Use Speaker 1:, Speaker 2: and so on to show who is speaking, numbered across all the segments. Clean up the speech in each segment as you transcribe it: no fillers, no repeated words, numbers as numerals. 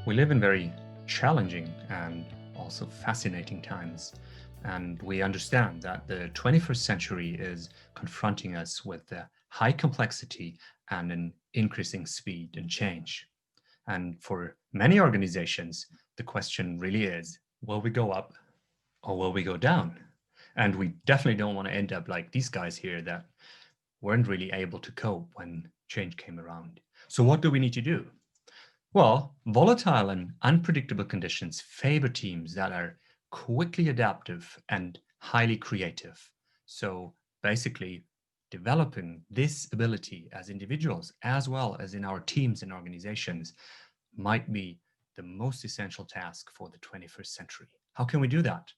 Speaker 1: We live in very challenging and also fascinating times, and we understand that the 21st century is confronting us with the high complexity and an increasing speed and change. And for many organizations, the question really is, will we go up or will we go down? And we definitely don't want to end up like these guys here that weren't really able to cope when change came around. So what do we need to do? Well, volatile and unpredictable conditions favor teams that are quickly adaptive and highly creative. So basically, developing this ability as individuals as well as in our teams and organizations might be the most essential task for the 21st century. How can we do that?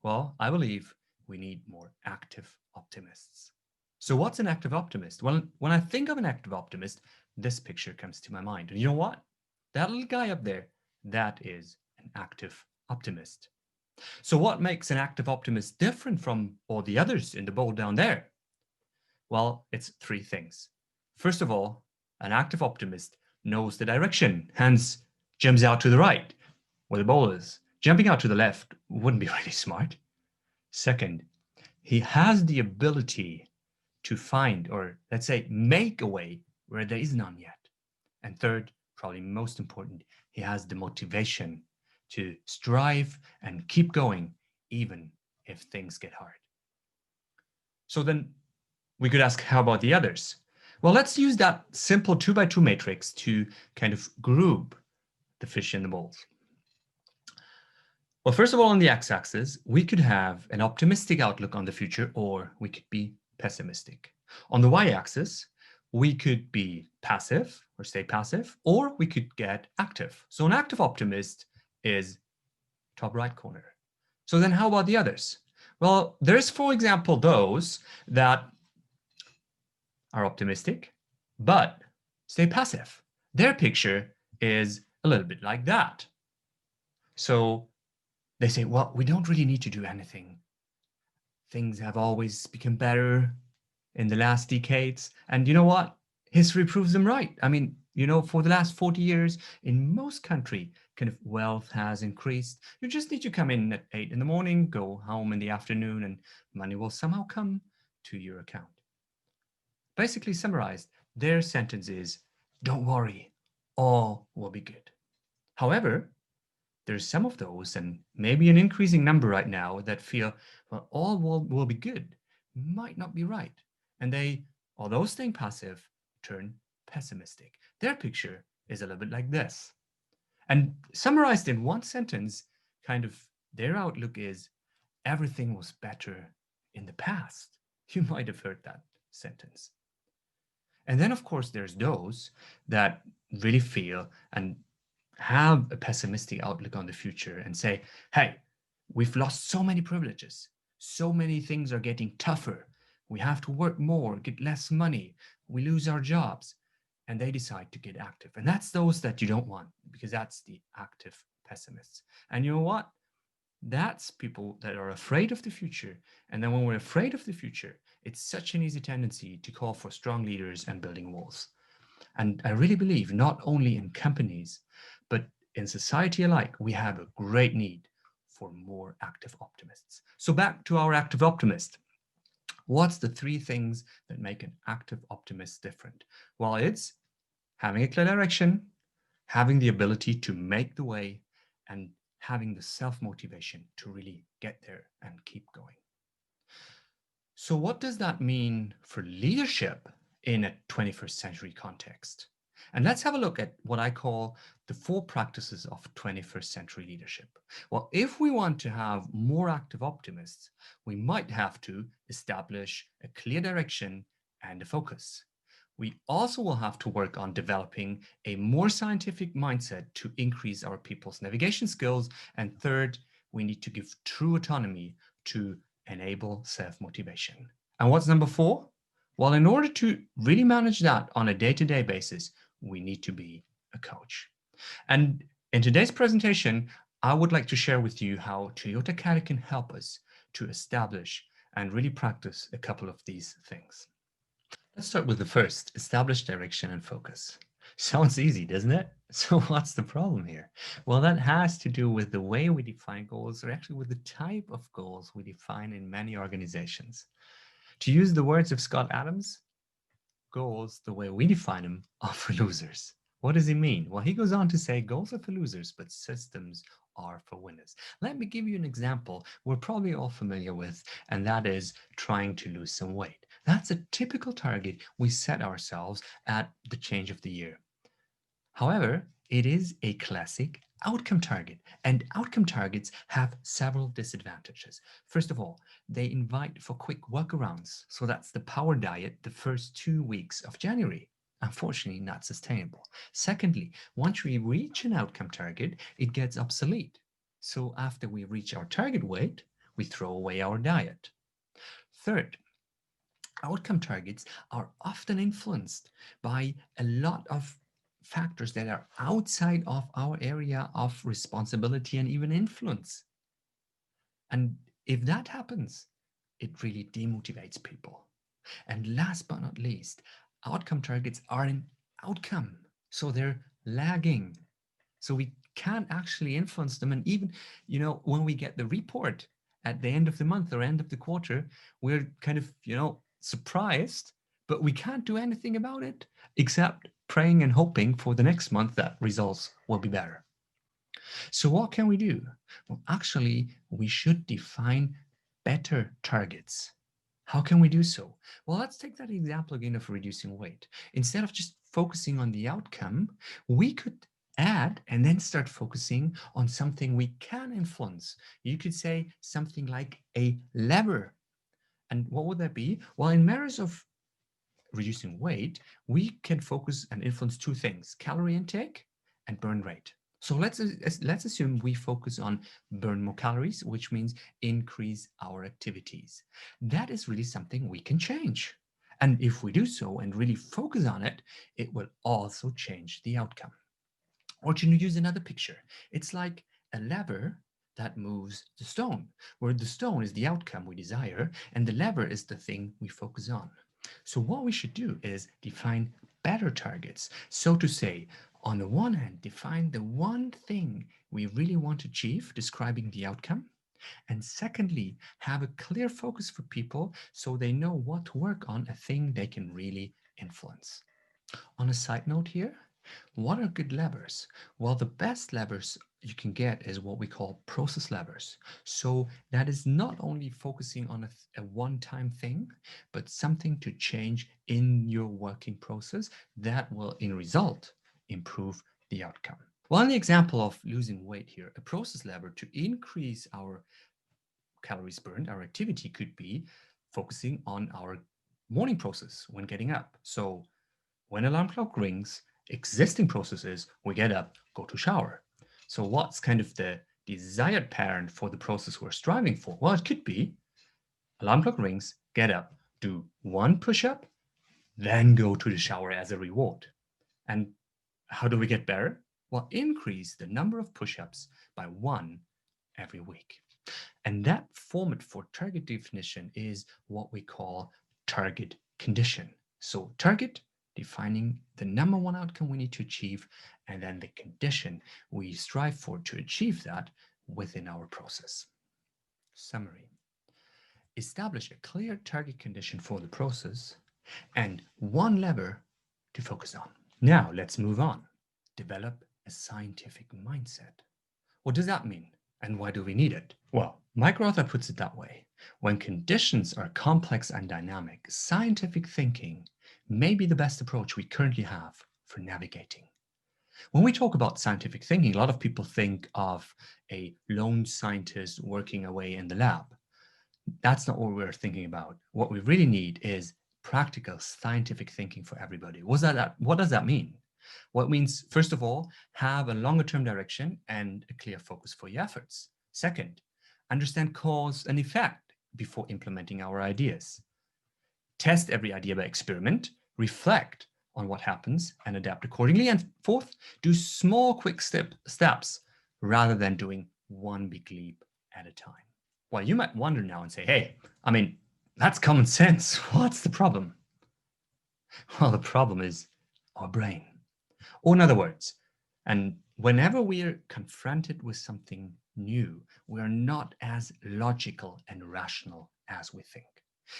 Speaker 1: Well, I believe we need more active optimists. So, what's an active optimist? Well, when I think of an active optimist, this picture comes to my mind. And you know what? That little guy up there, that is an active optimist. So, what makes an active optimist different from all the others in the bowl down there? Well, it's three things. First of all, an active optimist knows the direction, hence jumps out to the right where the ball is. Jumping out to the left wouldn't be really smart. Second, he has the ability to find, or let's say, make a way where there is none yet. And third, probably most important, he has the motivation to strive and keep going, even if things get hard. So then we could ask, how about the others? Well, let's use that simple 2 by 2 matrix to kind of group the fish in the bowls. Well, first of all, on the x-axis, we could have an optimistic outlook on the future, or we could be pessimistic. On the y-axis, we could be passive or stay passive, or we could get active. So an active optimist is top right corner. So then how about the others? Well, there's, for example, those that are optimistic, but stay passive. Their picture is a little bit like that. So they say, well, we don't really need to do anything. Things have always become better in the last decades. And you know what? History proves them right. I mean, for the last 40 years, in most country, kind of wealth has increased. You just need to come in at 8 in the morning, go home in the afternoon, and money will somehow come to your account. Basically summarized, their sentence is, don't worry, all will be good. However, there's some of those, and maybe an increasing number right now, that feel, well, all will be good might not be right. And they, although staying passive, turn pessimistic. Their picture is a little bit like this. And summarized in one sentence, kind of their outlook is, everything was better in the past. You might have heard that sentence. And then, of course, there's those that really feel and have a pessimistic outlook on the future and say, hey, we've lost so many privileges. So many things are getting tougher. We have to work more, get less money. We lose our jobs. And they decide to get active. And that's those that you don't want, because that's the active pessimists. And you know what? That's people that are afraid of the future. And then when we're afraid of the future, it's such an easy tendency to call for strong leaders and building walls. And I really believe not only in companies, but in society alike, we have a great need for more active optimists. So back to our active optimist. What's the three things that make an active optimist different? Well, it's having a clear direction, having the ability to make the way, and having the self-motivation to really get there and keep going. So what does that mean for leadership in a 21st century context? And let's have a look at what I call the 4 practices of 21st century leadership. Well, if we want to have more active optimists, we might have to establish a clear direction and a focus. We also will have to work on developing a more scientific mindset to increase our people's navigation skills. And third, we need to give true autonomy to enable self-motivation. And what's number 4? Well, in order to really manage that on a day-to-day basis, we need to be a coach. And in today's presentation, I would like to share with you how Toyota Kata can help us to establish and really practice a couple of these things. Let's start with the first, establish direction and focus. Sounds easy, doesn't it? So what's the problem here? Well, that has to do with the way we define goals, or actually with the type of goals we define in many organizations. To use the words of Scott Adams, goals, the way we define them, are for losers. What does he mean? Well, he goes on to say goals are for losers, but systems are for winners. Let me give you an example we're probably all familiar with, and that is trying to lose some weight. That's a typical target we set ourselves at the change of the year. However, it is a classic outcome target, and outcome targets have several disadvantages. First of all, they invite for quick workarounds. So that's the power diet the first 2 weeks of January. Unfortunately, not sustainable. Secondly, once we reach an outcome target, it gets obsolete. So after we reach our target weight, we throw away our diet. Third, outcome targets are often influenced by a lot of factors that are outside of our area of responsibility and even influence. And if that happens, it really demotivates people. And last but not least, outcome targets are an outcome. So they're lagging. So we can't actually influence them. And even, when we get the report at the end of the month or end of the quarter, we're kind of, surprised, but we can't do anything about it except praying and hoping for the next month that results will be better. So what can we do? Well, actually, we should define better targets. How can we do so? Well, let's take that example again of reducing weight. Instead of just focusing on the outcome, we could add and then start focusing on something we can influence. You could say something like a lever. And what would that be? Well, in matters of reducing weight, we can focus and influence two things: calorie intake and burn rate. So let's assume we focus on burn more calories, which means increase our activities. That is really something we can change. And if we do so and really focus on it, it will also change the outcome. Or to use another picture, it's like a lever that moves the stone, where the stone is the outcome we desire and the lever is the thing we focus on. So what we should do is define better targets. So to say, on the one hand, define the one thing we really want to achieve, describing the outcome. And secondly, have a clear focus for people so they know what to work on, a thing they can really influence. On a side note here, what are good levers? Well, the best levers you can get is what we call process levers. So that is not only focusing on a one-time thing, but something to change in your working process that will, in result, improve the outcome. Well, in the example of losing weight here, a process lever to increase our calories burned, our activity could be focusing on our morning process when getting up. So when alarm clock rings, existing process is we get up, go to shower. So what's kind of the desired pattern for the process we're striving for? Well, it could be alarm clock rings, get up, do one push-up, then go to the shower as a reward. And how do we get better? Well, increase the number of push-ups by one every week. And that format for target definition is what we call target condition. So target, defining the number one outcome we need to achieve, and then the condition we strive for to achieve that within our process. Summary. Establish a clear target condition for the process and one lever to focus on. Now let's move on. Develop a scientific mindset. What does that mean? And why do we need it? Well, Mike Rother puts it that way. When conditions are complex and dynamic, scientific thinking may be the best approach we currently have for navigating. When we talk about scientific thinking, a lot of people think of a lone scientist working away in the lab. That's not what we're thinking about. What we really need is practical scientific thinking for everybody. What does that mean? Well, it means, first of all, have a longer term direction and a clear focus for your efforts. Second, understand cause and effect before implementing our ideas. Test every idea by experiment, reflect on what happens and adapt accordingly. And fourth, do small, quick steps rather than doing one big leap at a time. Well, you might wonder now and say, hey, that's common sense. What's the problem? Well, the problem is our brain. Or in other words, and whenever we are confronted with something new, we are not as logical and rational as we think.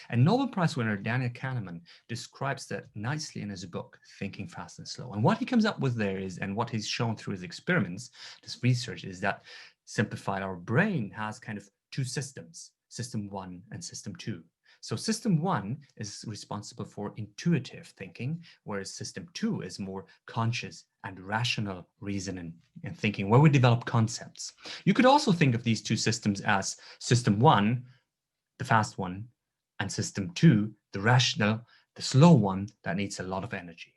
Speaker 1: And Nobel Prize winner Daniel Kahneman describes that nicely in his book, Thinking Fast and Slow. And what he comes up with there is, and what he's shown through his experiments, this research, is that simplified, our brain has kind of two systems, system one and system two. So system one is responsible for intuitive thinking, whereas system two is more conscious and rational reasoning and thinking, where we develop concepts. You could also think of these two systems as system one, the fast one, and system two, the rational, the slow one that needs a lot of energy.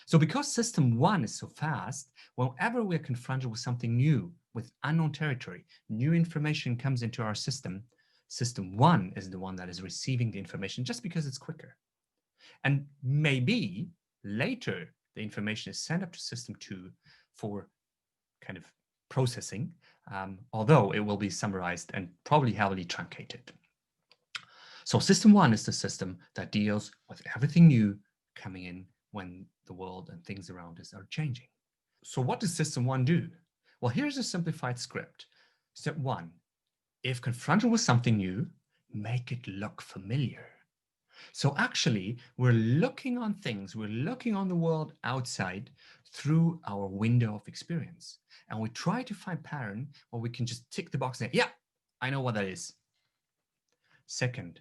Speaker 1: So because system one is so fast, whenever we're confronted with something new, with unknown territory, new information comes into our system, system one is the one that is receiving the information just because it's quicker. And maybe later the information is sent up to system two for kind of processing, although it will be summarized and probably heavily truncated. So system one is the system that deals with everything new coming in when the world and things around us are changing. So what does system one do? Well, here's a simplified script. Step one, if confronted with something new, make it look familiar. So actually, we're looking on things, we're looking on the world outside through our window of experience. And we try to find pattern where we can just tick the box and say, yeah, I know what that is. Second,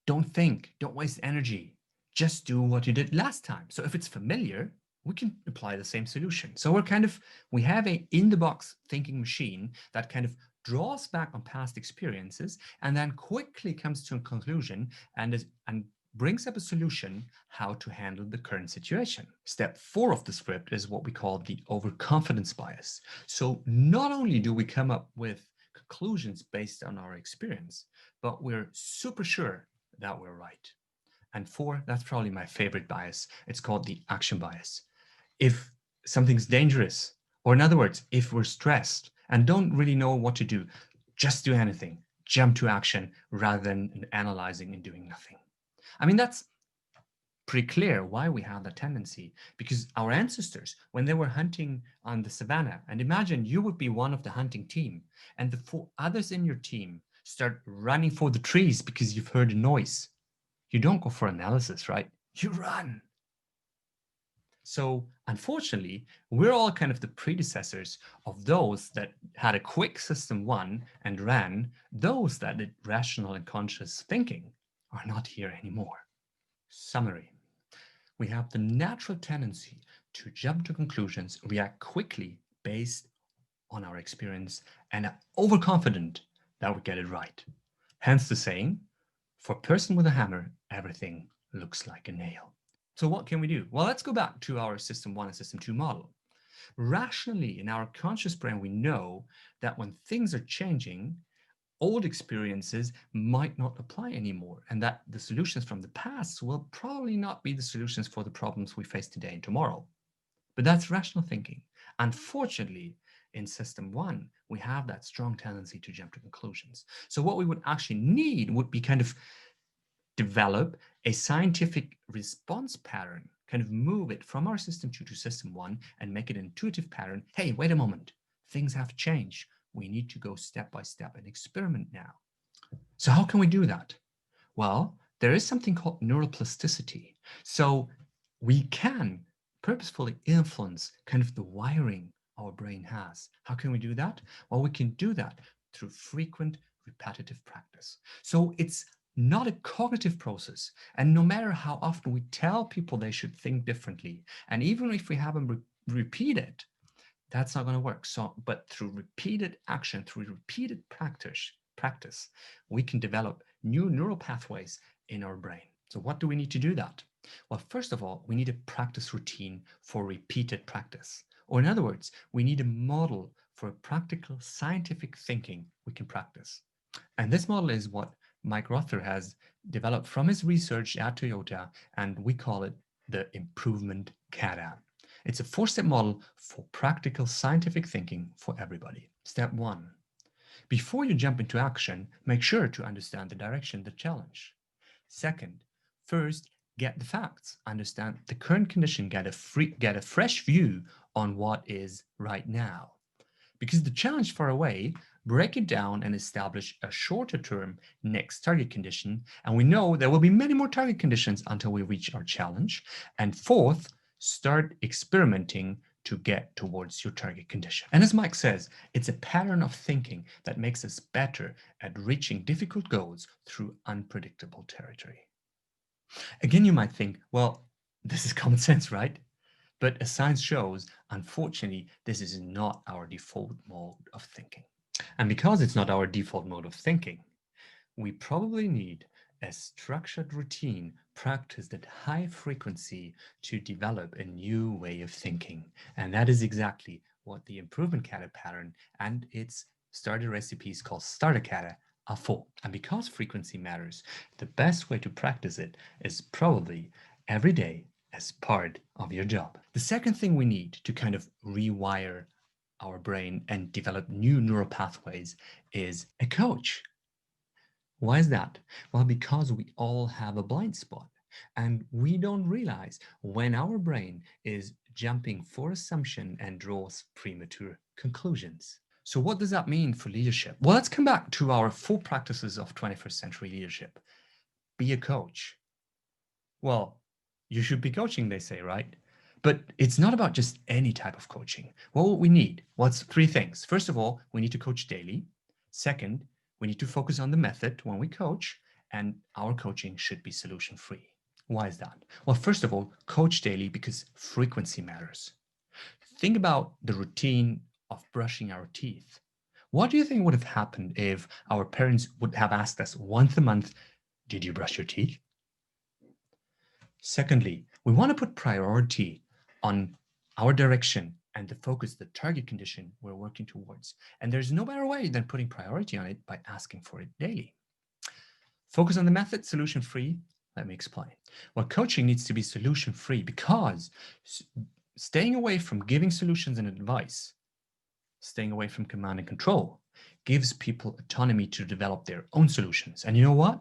Speaker 1: don't think, don't waste energy. Just do what you did last time. So if it's familiar, we can apply the same solution. So we have a in-the-box thinking machine that kind of draws back on past experiences and then quickly comes to a conclusion and brings up a solution how to handle the current situation. Step 4 of the script is what we call the overconfidence bias. So not only do we come up with conclusions based on our experience, but we're super sure that we're right. And 4, that's probably my favorite bias. It's called the action bias. If something's dangerous, or in other words, if we're stressed and don't really know what to do, just do anything. Jump to action rather than analyzing and doing nothing. I mean, that's pretty clear why we have that tendency, because our ancestors, when they were hunting on the savannah, and imagine you would be one of the hunting team, and the 4 others in your team start running for the trees because you've heard a noise. You don't go for analysis, right? You run. So unfortunately, we're all kind of the predecessors of those that had a quick system one and ran. Those that did rational and conscious thinking are not here anymore. Summary. We have the natural tendency to jump to conclusions, react quickly based on our experience, and are overconfident that we get it right. Hence the saying, for a person with a hammer, everything looks like a nail. So what can we do? Well, let's go back to our system 1 and system 2 model. Rationally, in our conscious brain, we know that when things are changing, old experiences might not apply anymore, and that the solutions from the past will probably not be the solutions for the problems we face today and tomorrow. But that's rational thinking. Unfortunately, in system 1, we have that strong tendency to jump to conclusions. So what we would actually need would be kind of develop a scientific response pattern, kind of move it from our system 2 to system 1 and make it an intuitive pattern. Hey, wait a moment, things have changed. We need to go step by step and experiment now. So how can we do that? Well, there is something called neuroplasticity. So we can purposefully influence kind of the wiring our brain has. How can we do that? Well, we can do that through frequent repetitive practice. So it's not a cognitive process. And no matter how often we tell people they should think differently, and even if we have them repeat it, that's not going to work. So, but through repeated action, through repeated practice, we can develop new neural pathways in our brain. So what do we need to do that? Well, first of all, we need a practice routine for repeated practice. Or in other words, we need a model for practical scientific thinking we can practice. And this model is what Mike Rother has developed from his research at Toyota, and we call it the improvement Kata. It's a 4-step model for practical scientific thinking for everybody. Step 1. Before you jump into action, make sure to understand the direction, the challenge. Second, first, Get the facts, understand the current condition, get a fresh view on what is right now. Because the challenge far away, break it down and establish a shorter term next target condition. And we know there will be many more target conditions until we reach our challenge. And fourth, start experimenting to get towards your target condition. And as Mike says, it's a pattern of thinking that makes us better at reaching difficult goals through unpredictable territory. Again, you might think, well, this is common sense, right? But as science shows, unfortunately, this is not our default mode of thinking. And because it's not our default mode of thinking, we probably need a structured routine practiced at high frequency to develop a new way of thinking. And that is exactly what the improvement kata pattern and its starter recipes called starter kata are for. And because frequency matters, the best way to practice it is probably every day as part of your job. The second thing we need to kind of rewire our brain and develop new neural pathways is a coach. Why is that? Well, because we all have a blind spot and we don't realize when our brain is jumping for assumption and draws premature conclusions. So, what does that mean for leadership? Well, let's come back to our 4 practices of 21st century leadership. Be a coach. Well, you should be coaching, they say, right? But it's not about just any type of coaching. Well, what we need, what's 3 things? First of all, we need to coach daily. Second, we need to focus on the method when we coach, and our coaching should be solution free. Why is that? Well, first of all, coach daily because frequency matters. Think about the routine of brushing our teeth. What do you think would have happened if our parents would have asked us once a month, did you brush your teeth? Secondly, we want to put priority on our direction and the focus, the target condition we're working towards. And there's no better way than putting priority on it by asking for it daily. Focus on the method, solution free. Let me explain. Well, coaching needs to be solution free because staying away from giving solutions and advice, staying away from command and control, gives people autonomy to develop their own solutions. And you know what?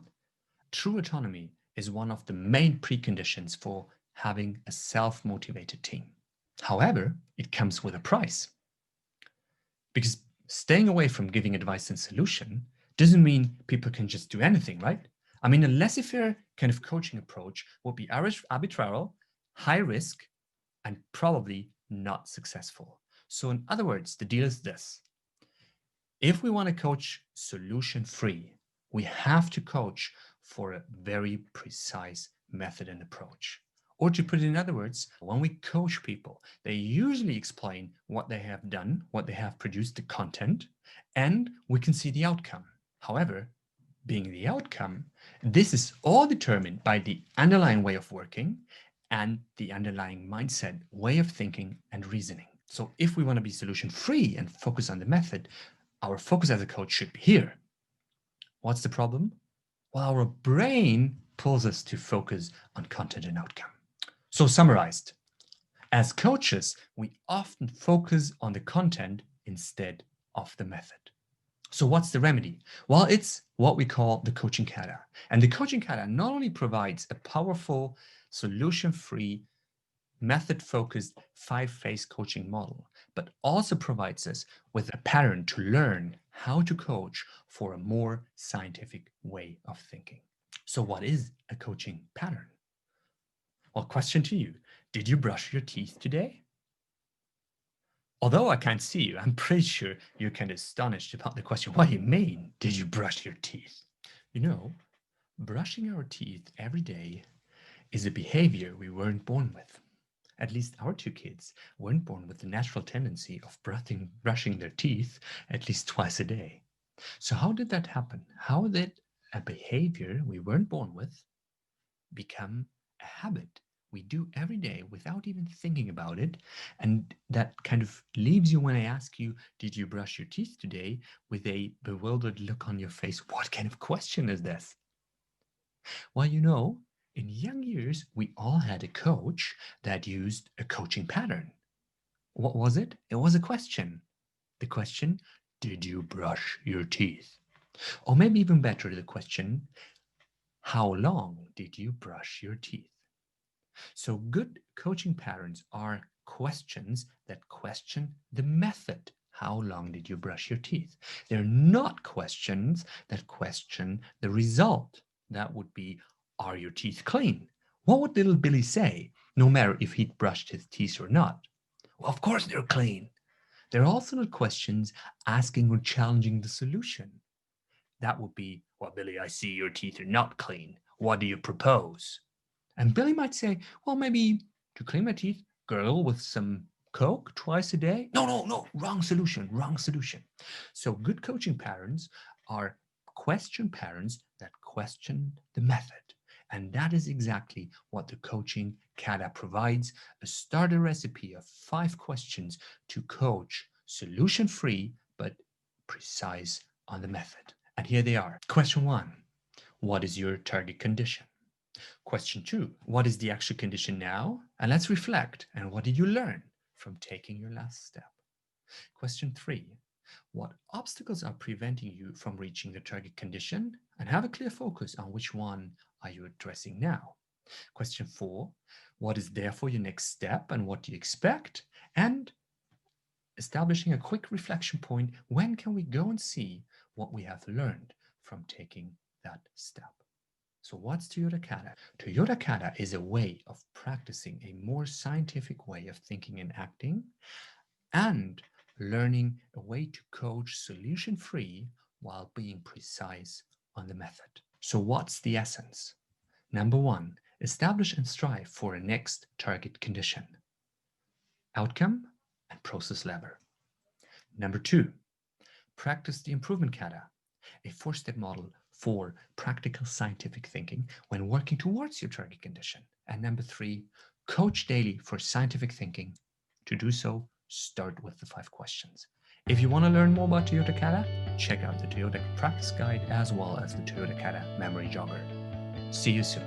Speaker 1: True autonomy is one of the main preconditions for having a self-motivated team. However, it comes with a price because staying away from giving advice and solution doesn't mean people can just do anything, right? I mean, a laissez-faire kind of coaching approach would be arbitrary, high risk, and probably not successful. So in other words, the deal is this. If we want to coach solution free, we have to coach for a very precise method and approach. Or to put it in other words, when we coach people, they usually explain what they have done, what they have produced, the content, and we can see the outcome. However, being the outcome, this is all determined by the underlying way of working and the underlying mindset, way of thinking and reasoning. So if we want to be solution free and focus on the method, our focus as a coach should be here. What's the problem? Well, our brain pulls us to focus on content and outcome. So, summarized, as coaches, we often focus on the content instead of the method. So, what's the remedy? Well, it's what we call the coaching kata. And the coaching kata not only provides a powerful, solution free, method focused 5 phase coaching model, but also provides us with a pattern to learn how to coach for a more scientific way of thinking. So, what is a coaching pattern? Well, question to you. Did you brush your teeth today? Although I can't see you, I'm pretty sure you're kind of astonished about the question. What do you mean, did you brush your teeth? You know, brushing our teeth every day is a behavior we weren't born with. At least our 2 kids weren't born with the natural tendency of brushing their teeth at least twice a day. So, how did that happen? How did a behavior we weren't born with become a habit we do every day without even thinking about it? And that kind of leaves you when I ask you, did you brush your teeth today? With a bewildered look on your face. What kind of question is this? Well, you know, in young years, we all had a coach that used a coaching pattern. What was it? It was a question. The question, did you brush your teeth? Or maybe even better, the question, how long did you brush your teeth? So good coaching patterns are questions that question the method. How long did you brush your teeth? They're not questions that question the result. That would be, are your teeth clean? What would little Billy say, no matter if he'd brushed his teeth or not? Well, of course they're clean. They're also not questions asking or challenging the solution. That would be, well, Billy, I see your teeth are not clean. What do you propose? And Billy might say, well, maybe to clean my teeth, gargle with some Coke twice a day. No, no, no, wrong solution, wrong solution. So good coaching patterns are question patterns that question the method. And that is exactly what the coaching Kata provides, a starter recipe of 5 questions to coach solution free but precise on the method. And here they are. Question 1: what is your target condition? Question 2: what is the actual condition now? And let's reflect. And what did you learn from taking your last step? Question 3: what obstacles are preventing you from reaching the target condition? And have a clear focus on which one are you addressing now. Question 4: what is therefore your next step and what do you expect? And establishing a quick reflection point, when can we go and see what we have learned from taking that step? So what's Toyota Kata? Toyota Kata is a way of practicing a more scientific way of thinking and acting, and learning a way to coach solution-free while being precise on the method. So what's the essence? Number 1, establish and strive for a next target condition. Outcome and process lever. Number 2, practice the improvement kata, a 4-step model for practical scientific thinking when working towards your target condition. And number 3, coach daily for scientific thinking. To do so, start with the 5 questions. If you want to learn more about Toyota Kata, check out the Toyota Practice Guide as well as the Toyota Kata Memory Jogger. See you soon.